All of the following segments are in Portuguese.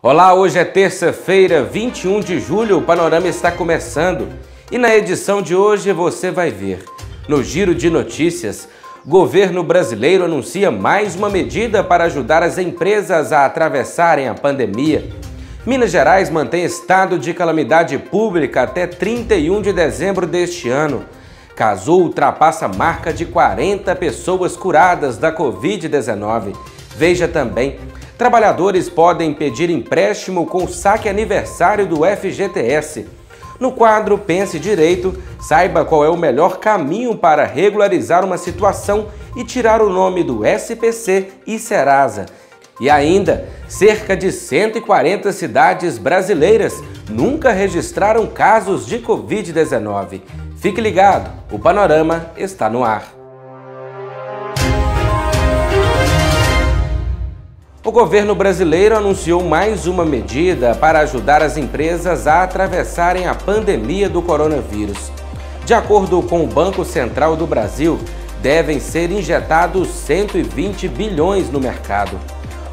Olá, hoje é terça-feira, 21 de julho, o Panorama está começando. E na edição de hoje você vai ver, no Giro de Notícias, governo brasileiro anuncia mais uma medida para ajudar as empresas a atravessarem a pandemia. Minas Gerais mantém estado de calamidade pública até 31 de dezembro deste ano. Cazu ultrapassa a marca de 40 pessoas curadas da Covid-19. Veja também, trabalhadores podem pedir empréstimo com o saque aniversário do FGTS. No quadro Pense Direito, saiba qual é o melhor caminho para regularizar uma situação e tirar o nome do SPC e Serasa. E ainda, cerca de 140 cidades brasileiras nunca registraram casos de Covid-19. Fique ligado, o Panorama está no ar. O governo brasileiro anunciou mais uma medida para ajudar as empresas a atravessarem a pandemia do coronavírus. De acordo com o Banco Central do Brasil, devem ser injetados 120 bilhões no mercado.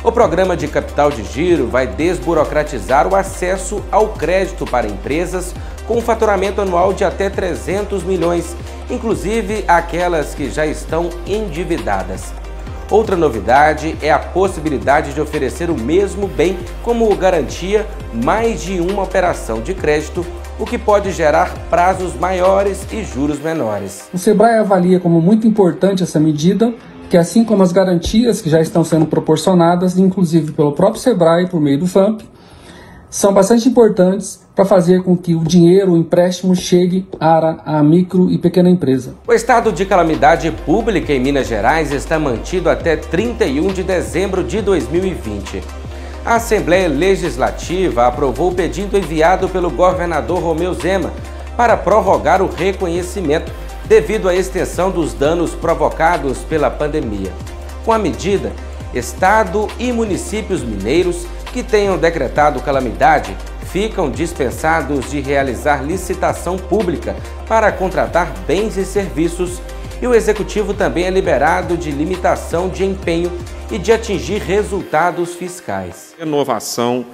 O programa de capital de giro vai desburocratizar o acesso ao crédito para empresas com um faturamento anual de até 300 milhões, inclusive aquelas que já estão endividadas. Outra novidade é a possibilidade de oferecer o mesmo bem como garantia mais de uma operação de crédito, o que pode gerar prazos maiores e juros menores. O Sebrae avalia como muito importante essa medida, que assim como as garantias que já estão sendo proporcionadas, inclusive pelo próprio Sebrae por meio do FAMP, são bastante importantes para fazer com que o dinheiro, o empréstimo, chegue à micro e pequena empresa. O estado de calamidade pública em Minas Gerais está mantido até 31 de dezembro de 2020. A Assembleia Legislativa aprovou o pedido enviado pelo governador Romeu Zema para prorrogar o reconhecimento devido à extensão dos danos provocados pela pandemia. Com a medida, Estado e municípios mineiros que tenham decretado calamidade ficam dispensados de realizar licitação pública para contratar bens e serviços, e o Executivo também é liberado de limitação de empenho e de atingir resultados fiscais. Renovação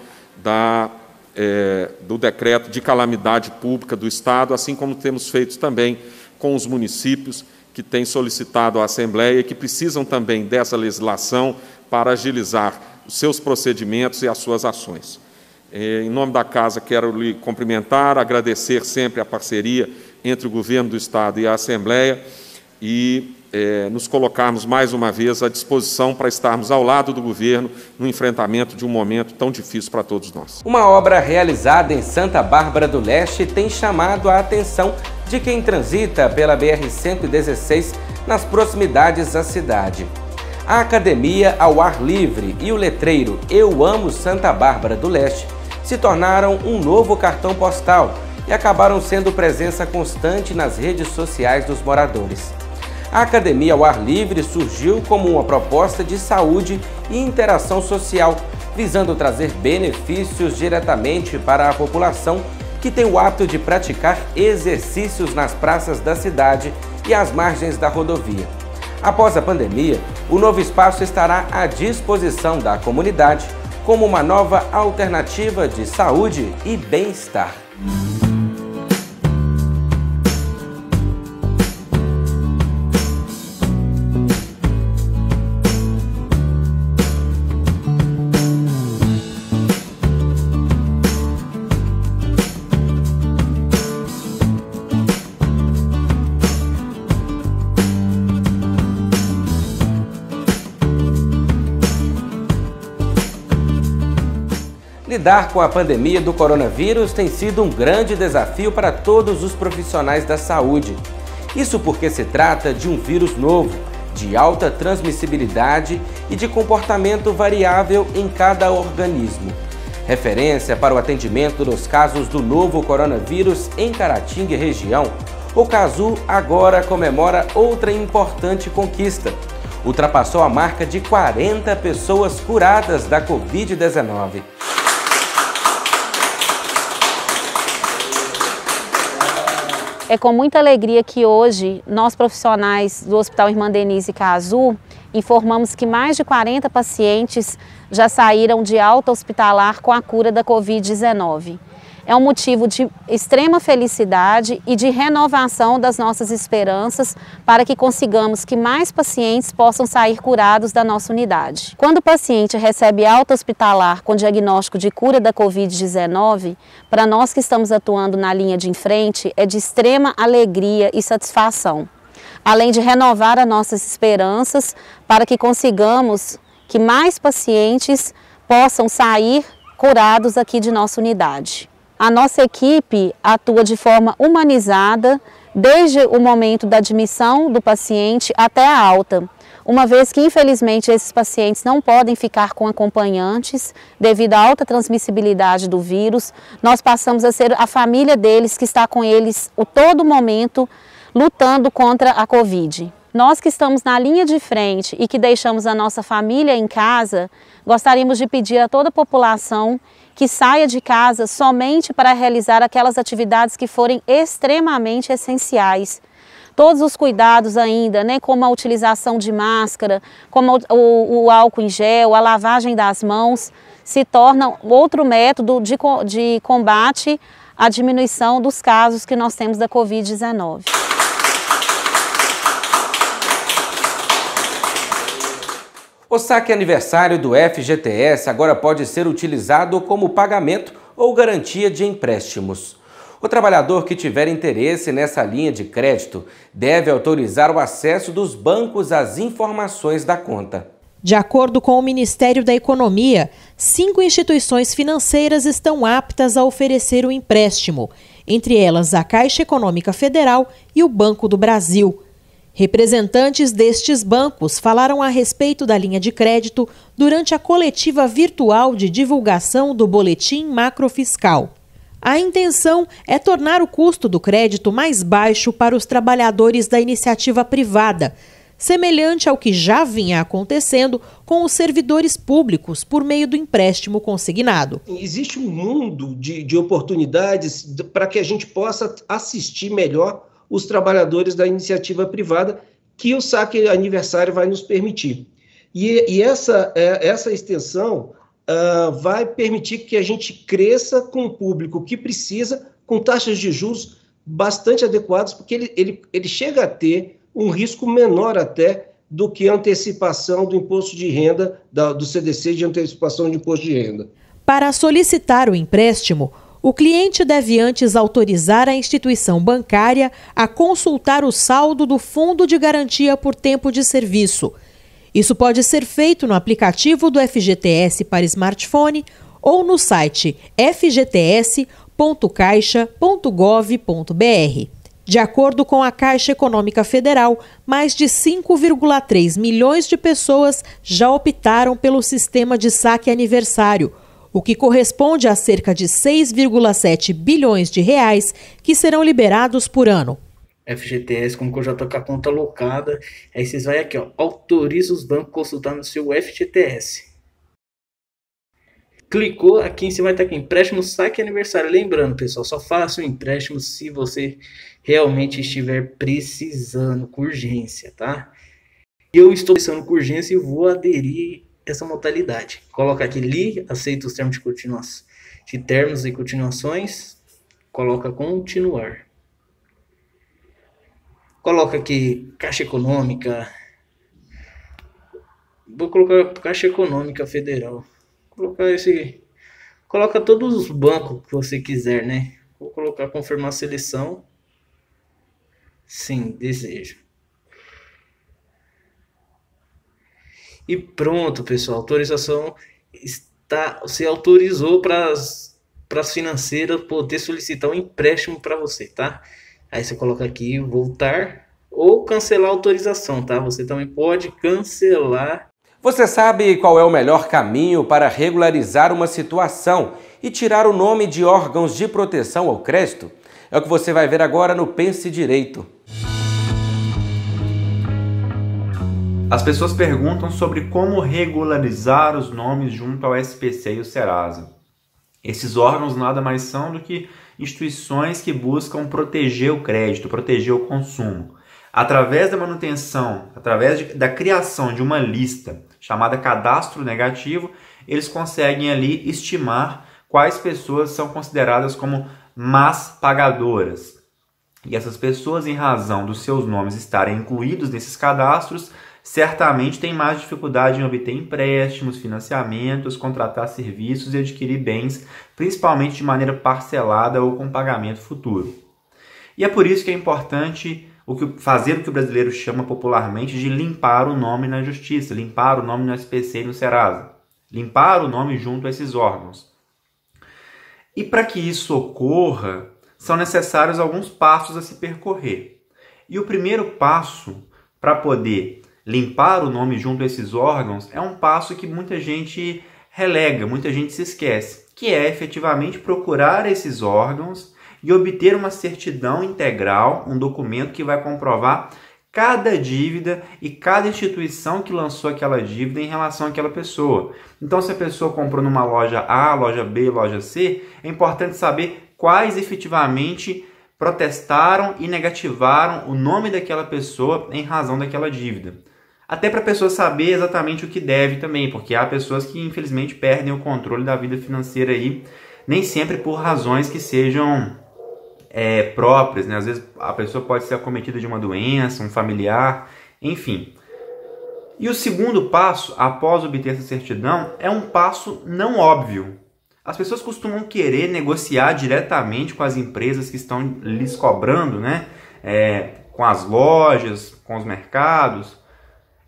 do decreto de calamidade pública do Estado, assim como temos feito também com os municípios que têm solicitado à Assembleia e que precisam também dessa legislação para agilizar os seus procedimentos e as suas ações. Em nome da Casa, quero lhe cumprimentar, agradecer sempre a parceria entre o Governo do Estado e a Assembleia e nos colocarmos mais uma vez à disposição para estarmos ao lado do Governo no enfrentamento de um momento tão difícil para todos nós. Uma obra realizada em Santa Bárbara do Leste tem chamado a atenção de quem transita pela BR-116 nas proximidades da cidade. A Academia ao Ar Livre e o letreiro Eu Amo Santa Bárbara do Leste se tornaram um novo cartão postal e acabaram sendo presença constante nas redes sociais dos moradores. A Academia ao Ar Livre surgiu como uma proposta de saúde e interação social, visando trazer benefícios diretamente para a população que tem o hábito de praticar exercícios nas praças da cidade e às margens da rodovia. Após a pandemia, o novo espaço estará à disposição da comunidade como uma nova alternativa de saúde e bem-estar. Lidar com a pandemia do coronavírus tem sido um grande desafio para todos os profissionais da saúde. Isso porque se trata de um vírus novo, de alta transmissibilidade e de comportamento variável em cada organismo. Referência para o atendimento dos casos do novo coronavírus em Caratinga e região, o Cazu agora comemora outra importante conquista. Ultrapassou a marca de 40 pessoas curadas da Covid-19. É com muita alegria que hoje nós profissionais do Hospital Irmã Denise Cazu informamos que mais de 40 pacientes já saíram de alta hospitalar com a cura da Covid-19. É um motivo de extrema felicidade e de renovação das nossas esperanças para que consigamos que mais pacientes possam sair curados da nossa unidade. Quando o paciente recebe alta hospitalar com diagnóstico de cura da Covid-19, para nós que estamos atuando na linha de frente, é de extrema alegria e satisfação, além de renovar as nossas esperanças para que consigamos que mais pacientes possam sair curados aqui de nossa unidade. A nossa equipe atua de forma humanizada desde o momento da admissão do paciente até a alta, uma vez que infelizmente esses pacientes não podem ficar com acompanhantes devido à alta transmissibilidade do vírus. Nós passamos a ser a família deles que está com eles a todo momento lutando contra a Covid. Nós que estamos na linha de frente e que deixamos a nossa família em casa, gostaríamos de pedir a toda a população que saia de casa somente para realizar aquelas atividades que forem extremamente essenciais. Todos os cuidados ainda, como a utilização de máscara, como o álcool em gel, a lavagem das mãos, se tornam outro método de combate à diminuição dos casos que nós temos da Covid-19. O saque aniversário do FGTS agora pode ser utilizado como pagamento ou garantia de empréstimos. O trabalhador que tiver interesse nessa linha de crédito deve autorizar o acesso dos bancos às informações da conta. De acordo com o Ministério da Economia, 5 instituições financeiras estão aptas a oferecer o empréstimo, entre elas a Caixa Econômica Federal e o Banco do Brasil. Representantes destes bancos falaram a respeito da linha de crédito durante a coletiva virtual de divulgação do Boletim Macrofiscal. A intenção é tornar o custo do crédito mais baixo para os trabalhadores da iniciativa privada, semelhante ao que já vinha acontecendo com os servidores públicos por meio do empréstimo consignado. Existe um mundo de oportunidades para que a gente possa assistir melhor os trabalhadores da iniciativa privada, que o saque aniversário vai nos permitir. E essa extensão vai permitir que a gente cresça com o público que precisa, com taxas de juros bastante adequadas, porque ele chega a ter um risco menor até do que a antecipação do imposto de renda, do CDC de antecipação de imposto de renda. Para solicitar o empréstimo, o cliente deve antes autorizar a instituição bancária a consultar o saldo do Fundo de Garantia por Tempo de Serviço. Isso pode ser feito no aplicativo do FGTS para smartphone ou no site fgts.caixa.gov.br. De acordo com a Caixa Econômica Federal, mais de 5,3 milhões de pessoas já optaram pelo sistema de saque aniversário, o que corresponde a cerca de 6,7 bilhões de reais que serão liberados por ano. FGTS, como que eu já estou com a conta locada, aí vocês vão aqui, autoriza os bancos a consultar no seu FGTS. Clicou aqui, você vai estar aqui, empréstimo, saque aniversário. Lembrando, pessoal, só faça o empréstimo se você realmente estiver precisando, com urgência, tá? Eu estou precisando com urgência e vou aderir essa modalidade. Coloca aqui, li, aceita os termos de termos e continuações, coloca continuar. Coloca aqui Caixa Econômica, vou colocar Caixa Econômica Federal. Coloca todos os bancos que você quiser, né? Vou colocar confirmar a seleção. Sim, desejo. E pronto, pessoal, a autorização está, você autorizou para as financeiras poder solicitar um empréstimo para você, tá? Aí você coloca aqui voltar ou cancelar a autorização, tá? Você também pode cancelar. Você sabe qual é o melhor caminho para regularizar uma situação e tirar o nome de órgãos de proteção ao crédito? É o que você vai ver agora no Pense Direito. As pessoas perguntam sobre como regularizar os nomes junto ao SPC e o Serasa. Esses órgãos nada mais são do que instituições que buscam proteger o crédito, proteger o consumo. Através da manutenção, através da criação de uma lista chamada cadastro negativo, eles conseguem ali estimar quais pessoas são consideradas como más pagadoras. E essas pessoas, em razão dos seus nomes estarem incluídos nesses cadastros, certamente têm mais dificuldade em obter empréstimos, financiamentos, contratar serviços e adquirir bens, principalmente de maneira parcelada ou com pagamento futuro. E é por isso que é importante fazer o que o brasileiro chama popularmente de limpar o nome na Justiça, limpar o nome no SPC e no Serasa, limpar o nome junto a esses órgãos. E para que isso ocorra, são necessários alguns passos a se percorrer. E o primeiro passo para poder limpar o nome junto a esses órgãos é um passo que muita gente relega, muita gente se esquece, que é efetivamente procurar esses órgãos e obter uma certidão integral, um documento que vai comprovar cada dívida e cada instituição que lançou aquela dívida em relação àquela pessoa. Então, se a pessoa comprou numa loja A, loja B, loja C, é importante saber quais efetivamente protestaram e negativaram o nome daquela pessoa em razão daquela dívida. Até para a pessoa saber exatamente o que deve também, porque há pessoas que infelizmente perdem o controle da vida financeira aí, nem sempre por razões que sejam próprias, né? Às vezes a pessoa pode ser acometida de uma doença, um familiar, enfim. E o segundo passo, após obter essa certidão, é um passo não óbvio. As pessoas costumam querer negociar diretamente com as empresas que estão lhes cobrando, né? Com as lojas, com os mercados.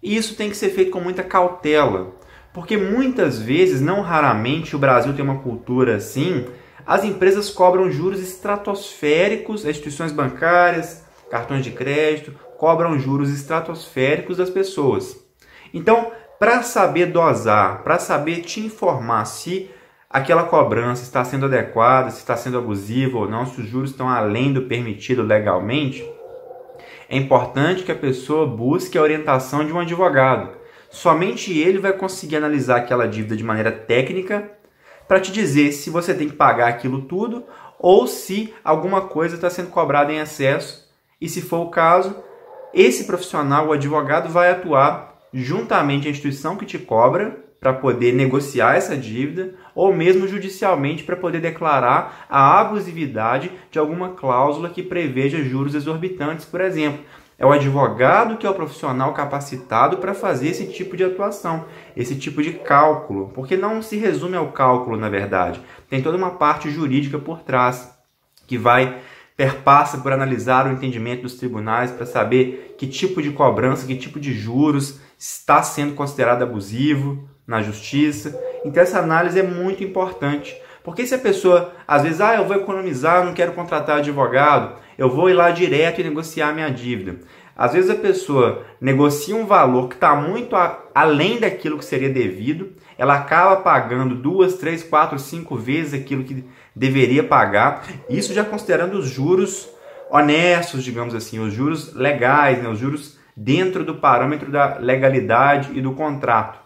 E isso tem que ser feito com muita cautela, porque muitas vezes, não raramente, o Brasil tem uma cultura assim, as empresas cobram juros estratosféricos, as instituições bancárias, cartões de crédito, cobram juros estratosféricos das pessoas. Então, para saber dosar, para saber te informar se aquela cobrança está sendo adequada, se está sendo abusiva ou não, se os juros estão além do permitido legalmente, é importante que a pessoa busque a orientação de um advogado. Somente ele vai conseguir analisar aquela dívida de maneira técnica para te dizer se você tem que pagar aquilo tudo ou se alguma coisa está sendo cobrada em excesso. E se for o caso, esse profissional, o advogado, vai atuar juntamente à instituição que te cobra para poder negociar essa dívida ou mesmo judicialmente para poder declarar a abusividade de alguma cláusula que preveja juros exorbitantes, por exemplo. É o advogado que é o profissional capacitado para fazer esse tipo de atuação, esse tipo de cálculo, porque não se resume ao cálculo, na verdade. Tem toda uma parte jurídica por trás, que perpassa por analisar o entendimento dos tribunais para saber que tipo de cobrança, que tipo de juros está sendo considerado abusivo na justiça. Então essa análise é muito importante, porque se a pessoa, às vezes, eu vou economizar, eu não quero contratar advogado, eu vou ir lá direto e negociar minha dívida. Às vezes a pessoa negocia um valor que está muito além daquilo que seria devido, ela acaba pagando 2, 3, 4, 5 vezes aquilo que deveria pagar, isso já considerando os juros honestos, digamos assim, os juros legais, né? Os juros dentro do parâmetro da legalidade e do contrato.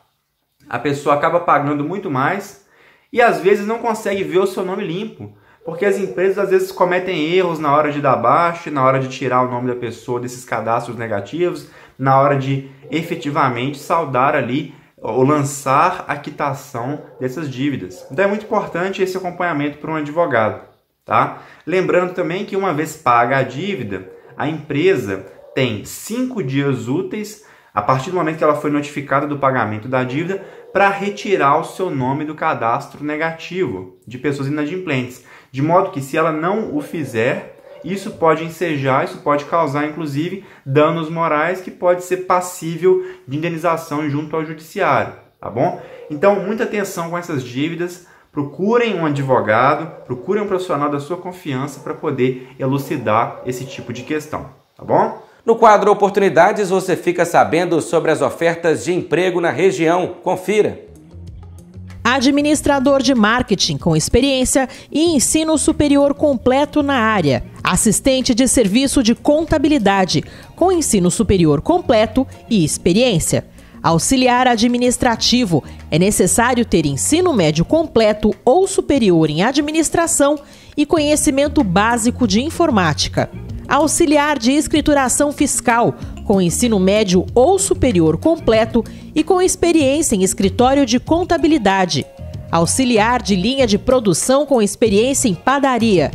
A pessoa acaba pagando muito mais e às vezes não consegue ver o seu nome limpo, porque as empresas às vezes cometem erros na hora de dar baixa, na hora de tirar o nome da pessoa desses cadastros negativos, na hora de efetivamente saldar ali ou lançar a quitação dessas dívidas. Então é muito importante esse acompanhamento para um advogado, tá? Lembrando também que uma vez paga a dívida, a empresa tem 5 dias úteis, a partir do momento que ela foi notificada do pagamento da dívida, para retirar o seu nome do cadastro negativo de pessoas inadimplentes. De modo que, se ela não o fizer, isso pode ensejar, isso pode causar, inclusive, danos morais que pode ser passível de indenização junto ao judiciário, tá bom? Então, muita atenção com essas dívidas, procurem um advogado, procurem um profissional da sua confiança para poder elucidar esse tipo de questão, tá bom? No quadro Oportunidades, você fica sabendo sobre as ofertas de emprego na região. Confira. Administrador de marketing com experiência e ensino superior completo na área. Assistente de serviço de contabilidade com ensino superior completo e experiência. Auxiliar administrativo. É necessário ter ensino médio completo ou superior em administração e conhecimento básico de informática. auxiliar de escrituração fiscal, com ensino médio ou superior completo e com experiência em escritório de contabilidade, auxiliar de linha de produção com experiência em padaria,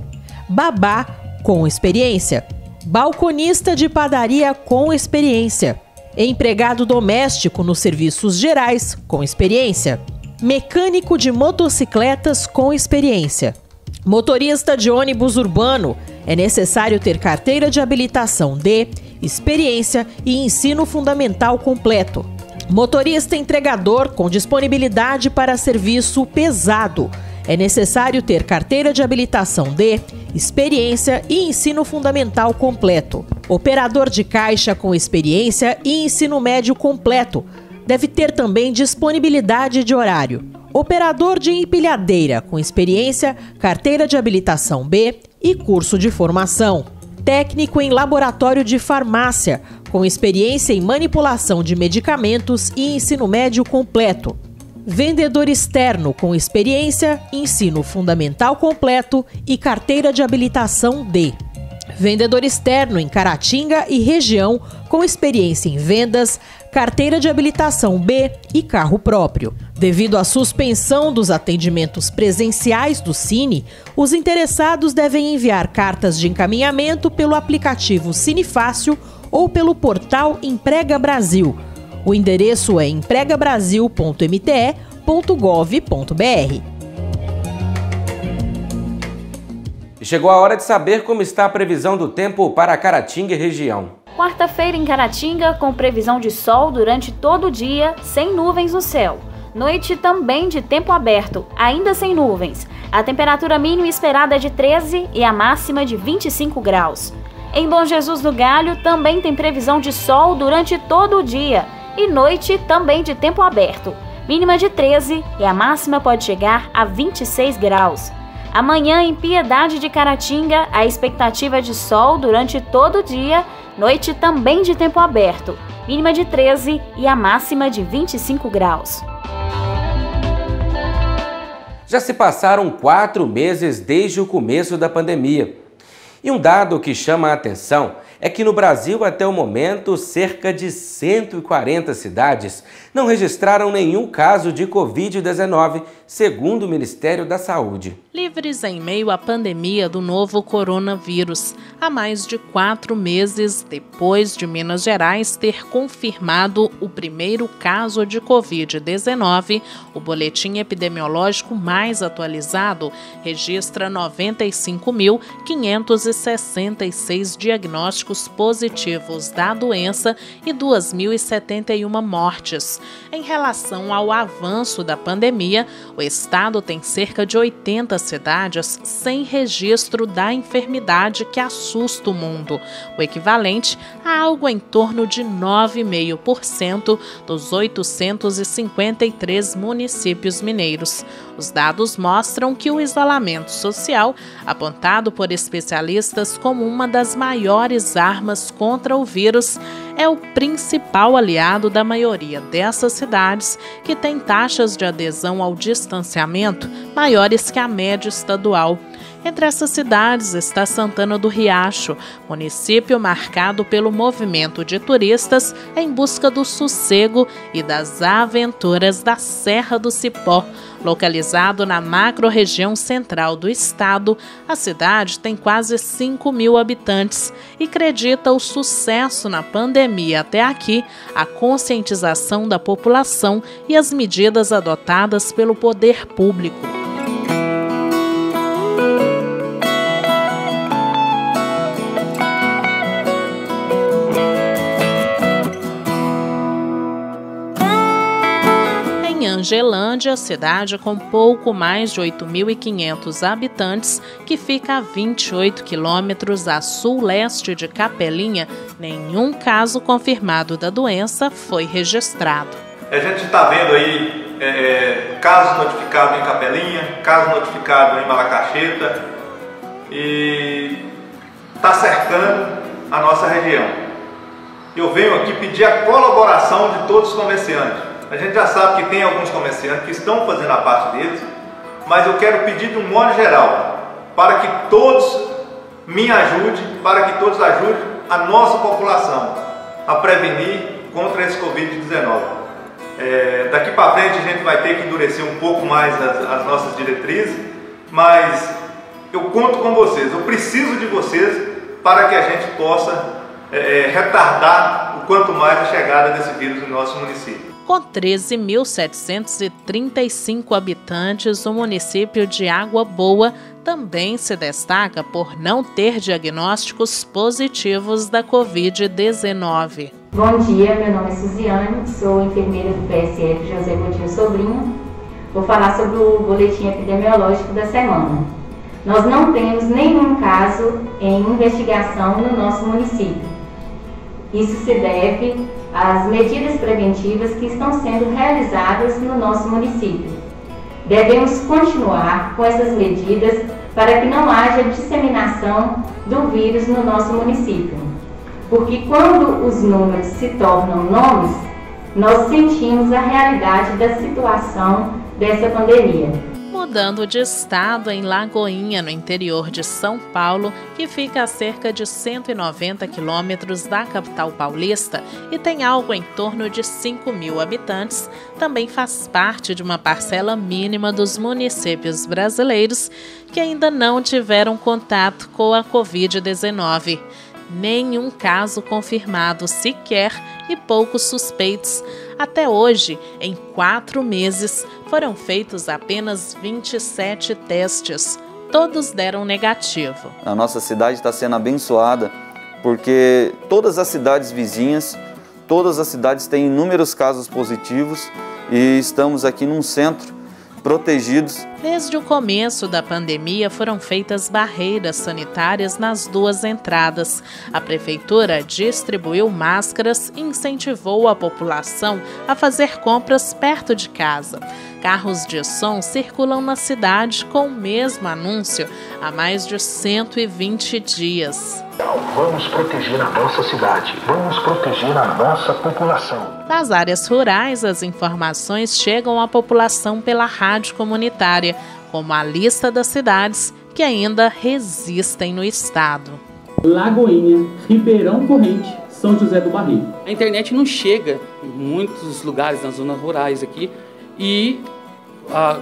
babá com experiência, balconista de padaria com experiência, empregado doméstico nos serviços gerais com experiência, mecânico de motocicletas com experiência, motorista de ônibus urbano. É necessário ter carteira de habilitação D, experiência e ensino fundamental completo. Motorista entregador com disponibilidade para serviço pesado. É necessário ter carteira de habilitação D, experiência e ensino fundamental completo. Operador de caixa com experiência e ensino médio completo. Deve ter também disponibilidade de horário. Operador de empilhadeira com experiência, carteira de habilitação B e curso de formação. Técnico em laboratório de farmácia, com experiência em manipulação de medicamentos e ensino médio completo. Vendedor externo com experiência, ensino fundamental completo e carteira de habilitação D. Vendedor externo em Caratinga e região, com experiência em vendas, carteira de habilitação B e carro próprio. Devido à suspensão dos atendimentos presenciais do Cine, os interessados devem enviar cartas de encaminhamento pelo aplicativo Cine Fácil ou pelo portal Emprega Brasil. O endereço é empregabrasil.mte.gov.br. Chegou a hora de saber como está a previsão do tempo para Caratinga e região. Quarta-feira em Caratinga, com previsão de sol durante todo o dia, sem nuvens no céu. Noite também de tempo aberto, ainda sem nuvens. A temperatura mínima esperada é de 13 e a máxima de 25 graus. Em Bom Jesus do Galho, também tem previsão de sol durante todo o dia. E noite também de tempo aberto. Mínima de 13 e a máxima pode chegar a 26 graus. Amanhã, em Piedade de Caratinga, a expectativa é de sol durante todo o dia, noite também de tempo aberto, mínima de 13 e a máxima de 25 graus. Já se passaram 4 meses desde o começo da pandemia. E um dado que chama a atenção é que no Brasil, até o momento, cerca de 140 cidades não registraram nenhum caso de Covid-19, segundo o Ministério da Saúde. Livres em meio à pandemia do novo coronavírus, há mais de 4 meses depois de Minas Gerais ter confirmado o primeiro caso de Covid-19, o boletim epidemiológico mais atualizado registra 95.566 diagnósticos positivos da doença e 2.071 mortes. Em relação ao avanço da pandemia, o estado tem cerca de 80 cidades sem registro da enfermidade que assusta o mundo, o equivalente a algo em torno de 9,5% dos 853 municípios mineiros. Os dados mostram que o isolamento social, apontado por especialistas como uma das maiores armas contra o vírus, é o principal aliado da maioria dessas cidades, que tem taxas de adesão ao distanciamento maiores que a média estadual. Entre essas cidades está Santana do Riacho, município marcado pelo movimento de turistas em busca do sossego e das aventuras da Serra do Cipó. Localizado na macro-região central do estado, a cidade tem quase 5.000 habitantes e acredita o sucesso na pandemia até aqui, a conscientização da população e as medidas adotadas pelo poder público. Angelândia, cidade com pouco mais de 8.500 habitantes, que fica a 28 quilômetros a sul-leste de Capelinha, nenhum caso confirmado da doença foi registrado. A gente está vendo aí casos notificados em Capelinha, casos notificados em Malacaxeta e está cercando a nossa região. Eu venho aqui pedir a colaboração de todos os comerciantes. A gente já sabe que tem alguns comerciantes que estão fazendo a parte deles, mas eu quero pedir de um modo geral, para que todos me ajude, para que todos ajudem a nossa população a prevenir contra esse Covid-19. Daqui para frente a gente vai ter que endurecer um pouco mais as nossas diretrizes, mas eu conto com vocês, eu preciso de vocês para que a gente possa retardar o quanto mais a chegada desse vírus no nosso município. Com 13.735 habitantes, o município de Água Boa também se destaca por não ter diagnósticos positivos da Covid-19. Bom dia, meu nome é Suziane, sou enfermeira do PSF José Coutinho Sobrinho. Vou falar sobre o boletim epidemiológico da semana. Nós não temos nenhum caso em investigação no nosso município. Isso se deve às medidas preventivas que estão sendo realizadas no nosso município. Devemos continuar com essas medidas para que não haja disseminação do vírus no nosso município. Porque quando os números se tornam nomes, nós sentimos a realidade da situação dessa pandemia. Mudando de estado, em Lagoinha, no interior de São Paulo, que fica a cerca de 190 quilômetros da capital paulista e tem algo em torno de 5.000 habitantes, também faz parte de uma parcela mínima dos municípios brasileiros que ainda não tiveram contato com a Covid-19. Nenhum caso confirmado sequer e poucos suspeitos. Até hoje, em 4 meses, foram feitos apenas 27 testes. Todos deram negativo. A nossa cidade está sendo abençoada porque todas as cidades vizinhas, todas as cidades têm inúmeros casos positivos e estamos aqui num centro protegidos. Desde o começo da pandemia foram feitas barreiras sanitárias nas 2 entradas. A prefeitura distribuiu máscaras e incentivou a população a fazer compras perto de casa. Carros de som circulam na cidade com o mesmo anúncio há mais de 120 dias. Vamos proteger a nossa cidade, vamos proteger a nossa população. Nas áreas rurais, as informações chegam à população pela rádio comunitária, como a lista das cidades que ainda resistem no estado. Lagoinha, Ribeirão Corrente, São José do Barreiro. A internet não chega em muitos lugares nas zonas rurais aqui e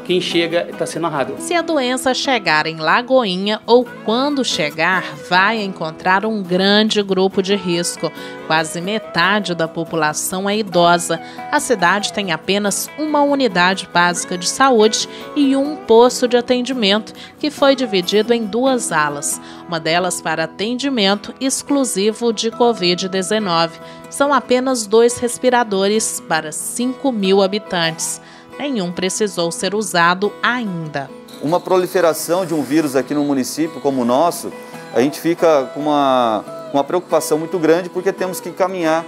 quem chega está sendo a rádio. Se a doença chegar em Lagoinha ou quando chegar, vai encontrar um grande grupo de risco. Quase metade da população é idosa. A cidade tem apenas uma unidade básica de saúde e um posto de atendimento que foi dividido em 2 alas. Uma delas para atendimento exclusivo de Covid-19. São apenas 2 respiradores para 5.000 habitantes. Nenhum precisou ser usado ainda. Uma proliferação de um vírus aqui no município como o nosso, a gente fica com uma preocupação muito grande porque temos que encaminhar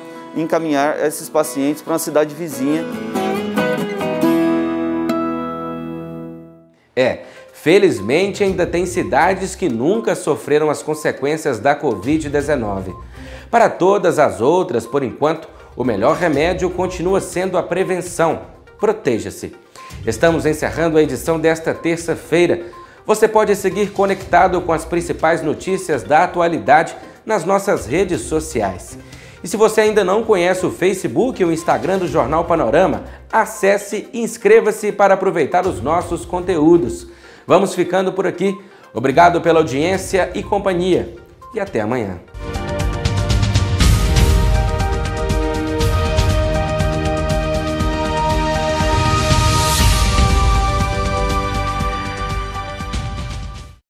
esses pacientes para uma cidade vizinha. Felizmente ainda tem cidades que nunca sofreram as consequências da Covid-19. Para todas as outras, por enquanto, o melhor remédio continua sendo a prevenção. Proteja-se. Estamos encerrando a edição desta terça-feira. Você pode seguir conectado com as principais notícias da atualidade nas nossas redes sociais. E se você ainda não conhece o Facebook e o Instagram do Jornal Panorama, acesse e inscreva-se para aproveitar os nossos conteúdos. Vamos ficando por aqui. Obrigado pela audiência e companhia. E até amanhã.